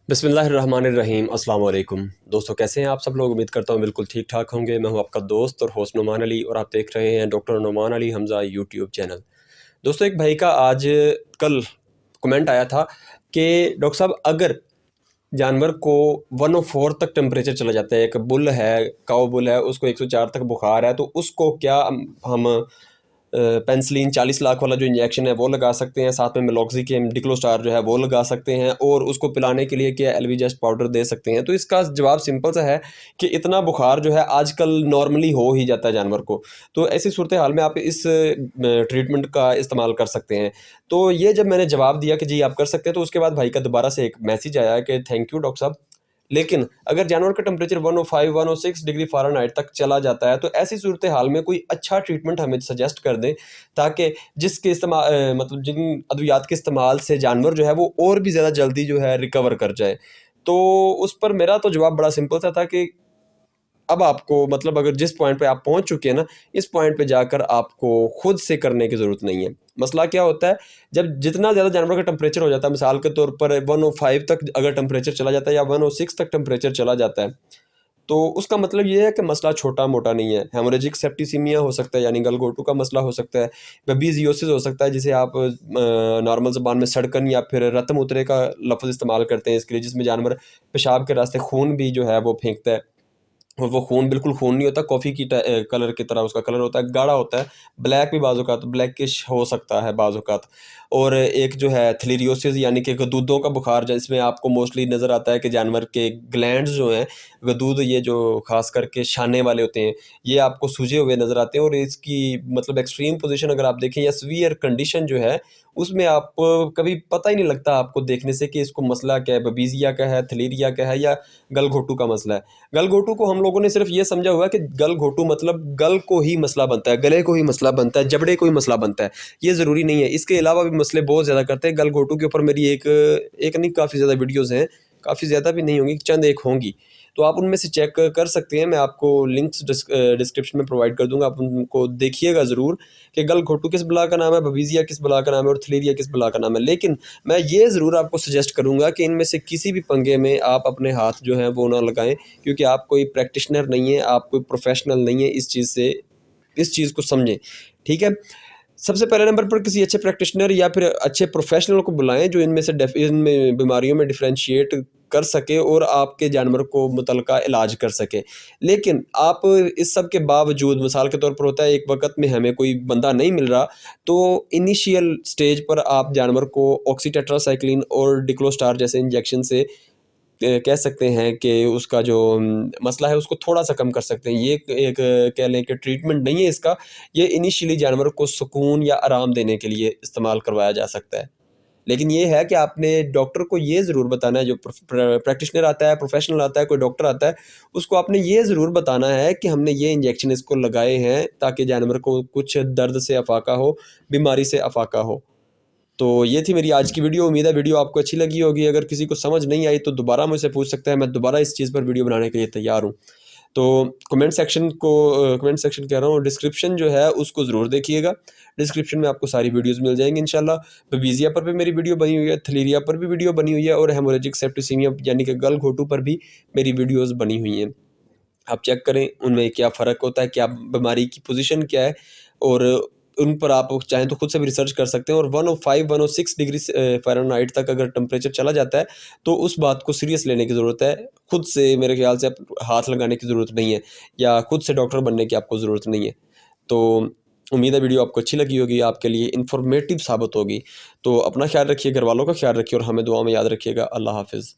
बिस्मिल्लाहिर्रहमानिर्रहीम अस्सलाम वालेकुम दोस्तों, कैसे हैं आप सब लोग। उम्मीद करता हूँ बिल्कुल ठीक ठाक होंगे। मैं हूँ आपका दोस्त और होस्ट नुमान अली और आप देख रहे हैं doctor Numan Ali Hamza YouTube channel. दोस्तों, एक भाई का आज कल कमेंट आया था कि डॉक्टर साहब, अगर जानवर को 104 तक टेम्परेचर चला जाता है, एक बुल है, काऊ बुल है, उसको 104 तक बुखार है, तो उसको क्या हम पेंसिलिन 40 लाख वाला जो इंजेक्शन है वो लगा सकते हैं, साथ में मेलॉक्सिकिम डिक्लोस्टार जो है वो लगा सकते हैं, और उसको पिलाने के लिए क्या एलवीजेस्ट पाउडर दे सकते हैं। तो इसका जवाब सिंपल सा है कि इतना बुखार जो है आजकल नॉर्मली हो ही जाता है जानवर को। तो ऐसी सूरत हाल में आप इस ट्रीटमेंट का इस्तेमाल कर सकते हैं। तो ये जब मैंने जवाब दिया कि जी आप कर सकते हैं, तो उसके बाद भाई का दोबारा से एक मैसेज आया कि थैंक यू डॉक्टर साहब, लेकिन अगर जानवर का टेम्परेचर 105 106 डिग्री फ़ारेनहाइट तक चला जाता है, तो ऐसी सूरत हाल में कोई अच्छा ट्रीटमेंट हमें सजेस्ट कर दें, ताकि जिसके इस्तेमाल मतलब जिन अद्वियात के इस्तेमाल से जानवर जो है वो और भी ज़्यादा जल्दी जो है रिकवर कर जाए। तो उस पर मेरा तो जवाब बड़ा सिंपल सा था कि अब आपको मतलब अगर जिस पॉइंट पे आप पहुंच चुके हैं ना, इस पॉइंट पे जाकर आपको खुद से करने की ज़रूरत नहीं है। मसला क्या होता है, जब जितना ज़्यादा जानवर का टेम्परेचर हो जाता है, मिसाल के तौर पर 105 तक अगर टेम्परेचर चला जाता है या 106 तक टेम्परेचर चला जाता है, तो उसका मतलब ये है कि मसला छोटा मोटा नहीं है। हेमोरेजिक सेप्टिसीमिया हो सकता है, यानी गलघोटू का मसला हो सकता है, बेबीजियोसिस हो सकता है, जिसे आप नॉर्मल ज़बान में सड़कन या फिर रत्त मूत्रे का लफ्ज़ इस्तेमाल करते हैं इसके लिए, जिसमें जानवर पेशाब के रास्ते खून भी जो है वो फेंकता है, और वो खून बिल्कुल खून नहीं होता, कॉफ़ी की कलर की तरह उसका कलर होता है, गाढ़ा होता है, ब्लैक भी बाज़ औक़ात ब्लैकिश हो सकता है बाज़ औक़ात। और एक जो है थ्लेरियोसिस, यानी कि गदूदों का बुखार, जिसमें आपको मोस्टली नज़र आता है कि जानवर के ग्लैंड्स जो हैं, गदूद, ये जो ख़ास करके शाने वाले होते हैं, ये आपको सूजे हुए नज़र आते हैं। और इसकी मतलब एक्सट्रीम पोजीशन अगर आप देखें या सीवियर कंडीशन जो है, उसमें आपको कभी पता ही नहीं लगता आपको देखने से कि इसको मसला क्या है, बबीज़िया का है, थ्लेरिया का है, या गलघोटू का मसला है। गलघोटू को हम लोगों ने सिर्फ ये समझा हुआ है कि गलघोटू मतलब गल को ही मसला बनता है, गले को ही मसला बनता है, जबड़े को ही मसला बनता है। ये ज़रूरी नहीं है, इसके अलावा भी मसले बहुत ज़्यादा करते हैं। गलघोटू के ऊपर मेरी एक एक नहीं, काफ़ी ज़्यादा वीडियोज़ हैं, काफ़ी ज़्यादा भी नहीं होंगी, चंद एक होंगी, तो आप उनमें से चेक कर सकते हैं। मैं आपको लिंक्स डिस्क्रिप्शन में प्रोवाइड कर दूँगा, आप उनको देखिएगा ज़रूर कि गलघोटू किस बला का नाम है, बबीज़िया किस बला का नाम है, और थ्लेरिया किस बला का नाम है। लेकिन मैं ये ज़रूर आपको सजेस्ट करूँगा कि इनमें से किसी भी पंगे में आप अपने हाथ जो हैं वो ना लगाएँ, क्योंकि आप कोई प्रैक्टिशनर नहीं हैं, आप कोई प्रोफ़ेशनल नहीं हैं इस चीज़ से, इस चीज़ को समझें, ठीक है? सबसे पहले नंबर पर किसी अच्छे प्रैक्टिशनर या फिर अच्छे प्रोफ़ेशनल को बुलाएँ, जो इनमें से इनमें बीमारियों में डिफ़रेंशिएट कर सके और आपके जानवर को मुतलका इलाज कर सके। लेकिन आप इस सब के बावजूद, मिसाल के तौर पर होता है एक वक़्त में हमें कोई बंदा नहीं मिल रहा, तो इनिशियल स्टेज पर आप जानवर को ऑक्सीटेट्रासाइक्लिन और डिक्लोस्टार जैसे इंजेक्शन से कह सकते हैं कि उसका जो मसला है उसको थोड़ा-सा कम कर सकते हैं। ये एक कह लें कि ट्रीटमेंट नहीं है इसका, ये इनिशियली जानवर को सुकून या आराम देने के लिए इस्तेमाल करवाया जा सकता है। लेकिन ये है कि आपने डॉक्टर को ये ज़रूर बताना है, जो प्रैक्टिशनर आता है, प्रोफ़ेशनल आता है, कोई डॉक्टर आता है, उसको आपने ये ज़रूर बताना है कि हमने ये इंजेक्शन इसको लगाए हैं ताकि जानवर को कुछ दर्द से अफ़ाक़ा हो, बीमारी से अफ़ाक़ा हो। तो ये थी मेरी आज की वीडियो। उम्मीद है वीडियो आपको अच्छी लगी होगी। अगर किसी को समझ नहीं आई तो दोबारा मुझसे पूछ सकता है, मैं दोबारा इस चीज़ पर वीडियो बनाने के लिए तैयार हूँ। तो कमेंट सेक्शन कह रहा हूँ, डिस्क्रिप्शन जो है उसको ज़रूर देखिएगा। डिस्क्रिप्शन में आपको सारी वीडियोज़ मिल जाएँगी इंशाल्लाह। बबीज़िया पर भी मेरी वीडियो बनी हुई है, थ्लेरिया पर भी वीडियो बनी हुई है, और हेमोरेजिक सेप्टिसीमिया यानी कि गलघोटू पर भी मेरी वीडियोज़ बनी हुई हैं। आप चेक करें उनमें क्या फ़र्क होता है, क्या बीमारी की पोजीशन क्या है, और उन पर आप चाहें तो खुद से भी रिसर्च कर सकते हैं। और 105 106 डिग्री फ़ारेनहाइट तक अगर टेम्परेचर चला जाता है, तो उस बात को सीरियस लेने की ज़रूरत है। खुद से मेरे ख़्याल से हाथ लगाने की ज़रूरत नहीं है, या खुद से डॉक्टर बनने की आपको ज़रूरत नहीं है। तो उम्मीद है वीडियो आपको अच्छी लगी होगी, आपके लिए इन्फॉर्मेटिव साबित होगी। तो अपना ख़्याल रखिए, घरवालों का ख़्याल रखिए, और हमें दुआ में याद रखिएगा। अल्लाह हाफ़िज़।